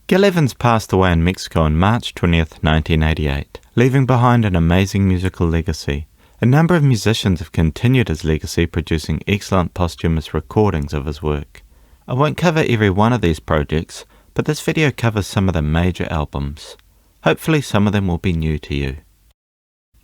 Gil Evans passed away in Mexico on March 20th, 1988, leaving behind an amazing musical legacy. A number of musicians have continued his legacy, producing excellent posthumous recordings of his work. I won't cover every one of these projects, but this video covers some of the major albums. Hopefully some of them will be new to you.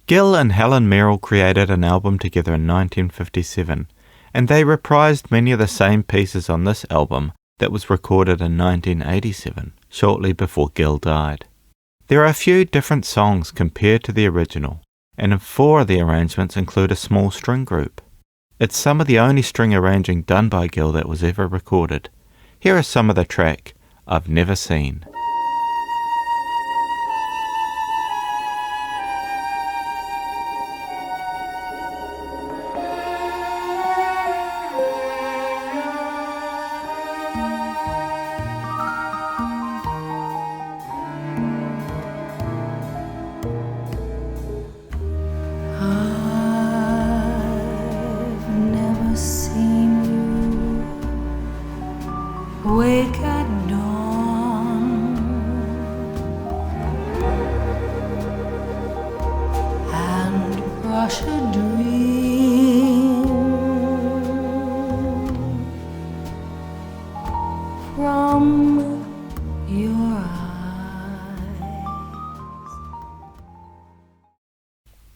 Gil and Helen Merrill created an album together in 1957, and they reprised many of the same pieces on this album that was recorded in 1987, shortly before Gil died. There are a few different songs compared to the original, and 4 of the arrangements include a small string group. It's some of the only string arranging done by Gil that was ever recorded. Here are some of the track, I've Never Seen. Wake at dawn and brush a dream from your eyes.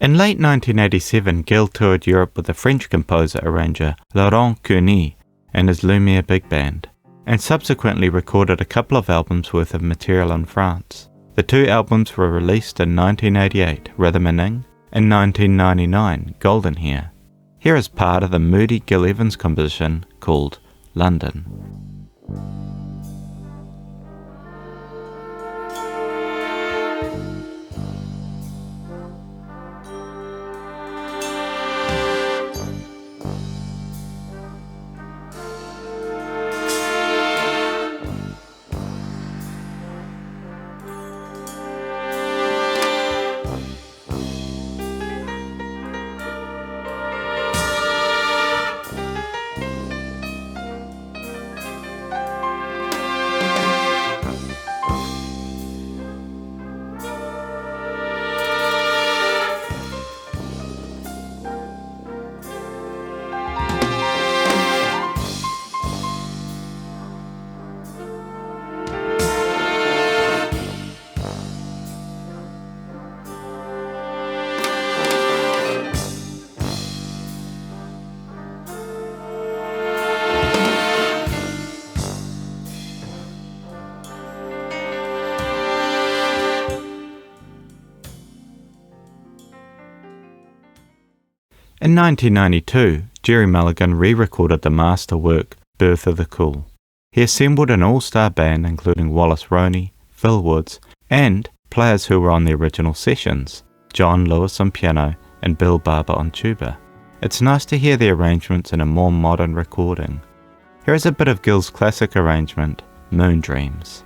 In late 1987, Gil toured Europe with the French composer-arranger Laurent Cugny and his Lumiere Big Band, and subsequently recorded a couple of albums worth of material in France. The 2 albums were released in 1988, Rhythm and Ing, and 1999, Golden Hair. Here is part of the moody Gil Evans composition called London. In 1992, Gerry Mulligan re-recorded the masterwork Birth of the Cool. He assembled an all-star band including Wallace Roney, Phil Woods, and players who were on the original sessions, John Lewis on piano and Bill Barber on tuba. It's nice to hear the arrangements in a more modern recording. Here is a bit of Gil's classic arrangement, Moon Dreams.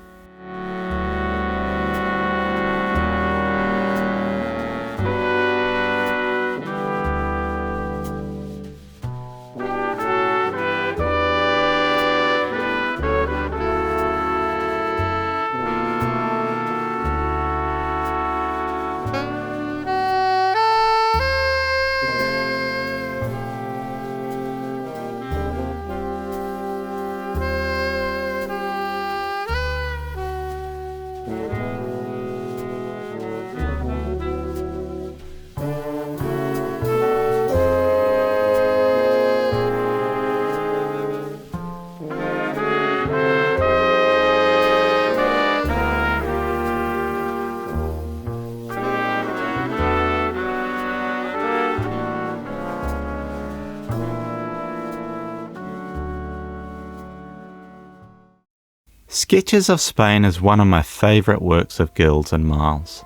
Sketches of Spain is one of my favourite works of Gil's and Miles.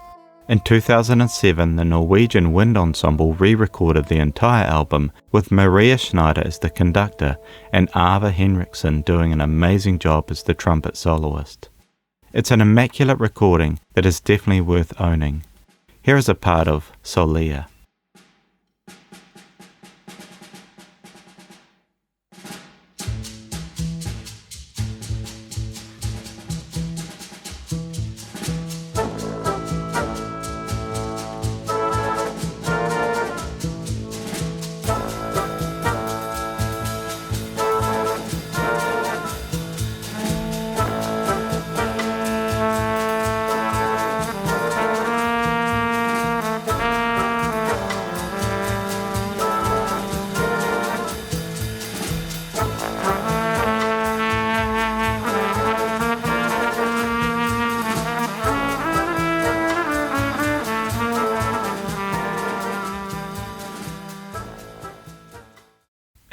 In 2007, the Norwegian wind ensemble re-recorded the entire album with Maria Schneider as the conductor and Ava Henriksen doing an amazing job as the trumpet soloist. It's an immaculate recording that is definitely worth owning. Here is a part of Soli.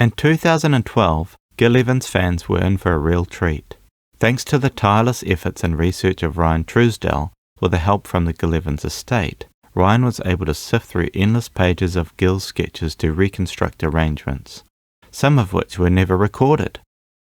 In 2012, Gil Evans fans were in for a real treat. Thanks to the tireless efforts and research of Ryan Truesdell, with the help from the Gil Evans estate, Ryan was able to sift through endless pages of Gil's sketches to reconstruct arrangements, some of which were never recorded.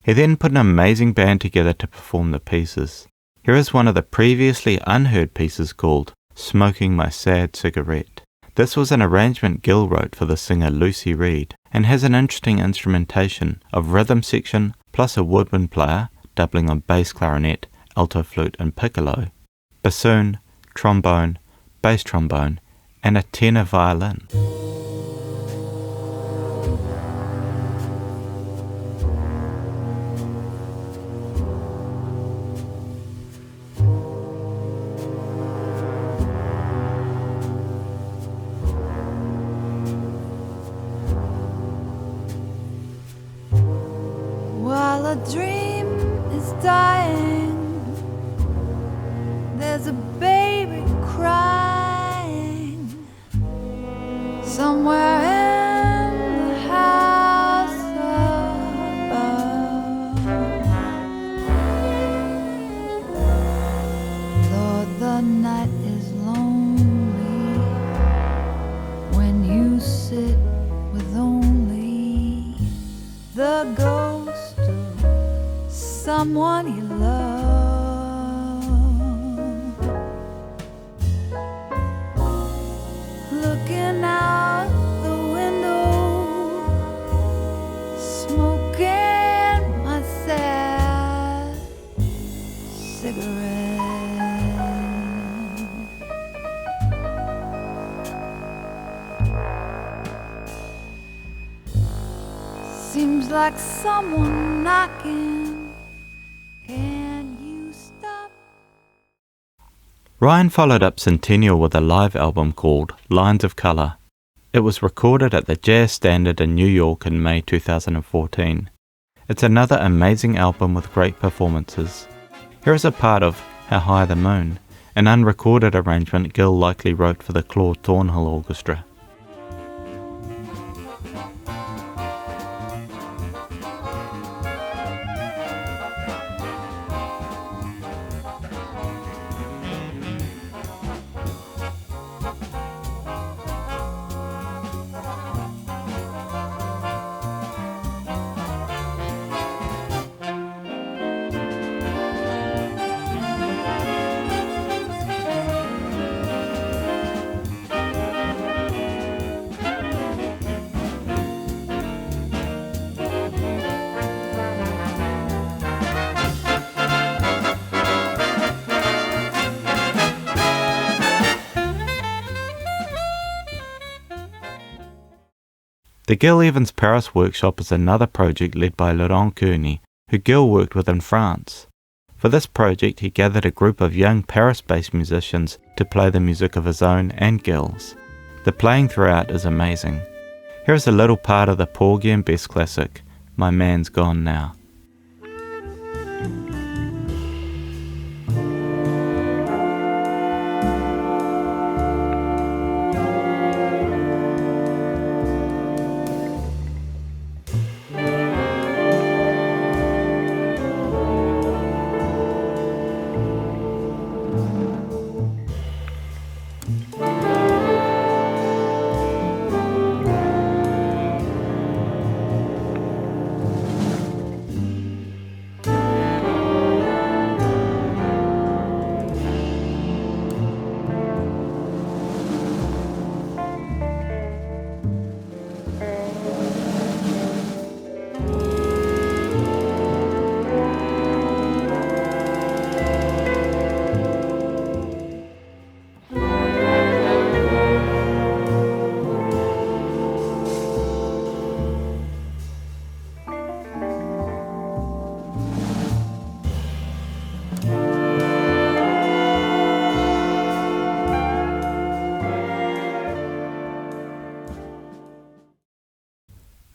He then put an amazing band together to perform the pieces. Here is one of the previously unheard pieces called Smoking My Sad Cigarette. This was an arrangement Gil wrote for the singer Lucy Reed and has an interesting instrumentation of rhythm section plus a woodwind player doubling on bass clarinet, alto flute and piccolo, bassoon, trombone, bass trombone and a tenor violin. While a dream is dying, there's a baby crying somewhere in the house above. Lord, the night is lonely when you sit with only the ghost of someone you love. Looking out the window, smoking my sad cigarette. Seems like someone knocking. Can you stop? Ryan followed up Centennial with a live album called Lines of Colour. It was recorded at the Jazz Standard in New York in May 2014. It's another amazing album with great performances. Here is a part of How High the Moon, an unrecorded arrangement Gil likely wrote for the Claude Thornhill Orchestra. The Gil Evans Paris Workshop is another project led by Laurent Cugny, who Gil worked with in France. For this project, he gathered a group of young Paris-based musicians to play the music of his own and Gil's. The playing throughout is amazing. Here is a little part of the Porgy and Bess classic, My Man's Gone Now.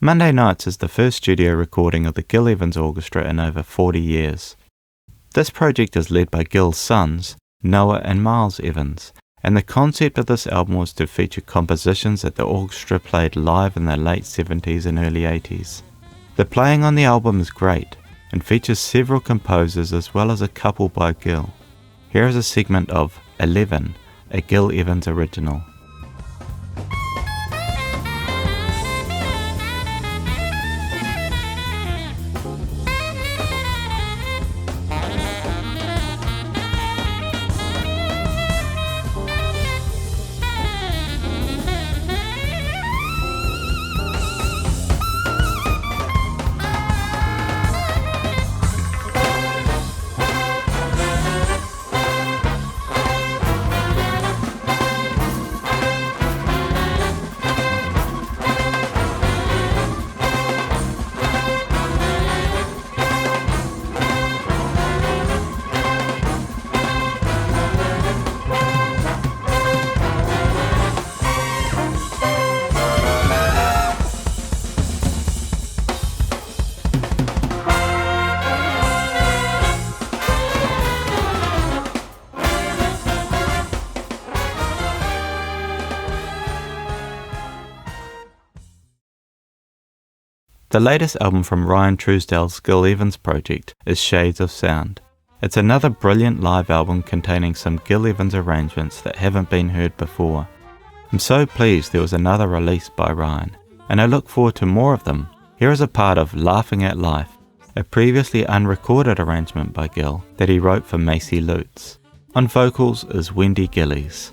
Monday Nights is the first studio recording of the Gil Evans Orchestra in over 40 years. This project is led by Gil's sons, Noah and Miles Evans, and the concept of this album was to feature compositions that the orchestra played live in the late 70s and early 80s. The playing on the album is great and features several composers as well as a couple by Gil. Here is a segment of 11, a Gil Evans original. The latest album from Ryan Truesdell's Gil Evans project is Shades of Sound. It's another brilliant live album containing some Gil Evans arrangements that haven't been heard before. I'm so pleased there was another release by Ryan, and I look forward to more of them. Here is a part of Laughing at Life, a previously unrecorded arrangement by Gil that he wrote for Macy Lutz. On vocals is Wendy Gillies.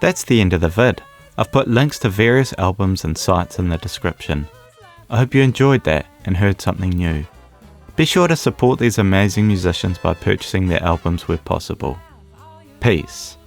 That's the end of the vid. I've put links to various albums and sites in the description. I hope you enjoyed that and heard something new. Be sure to support these amazing musicians by purchasing their albums where possible. Peace.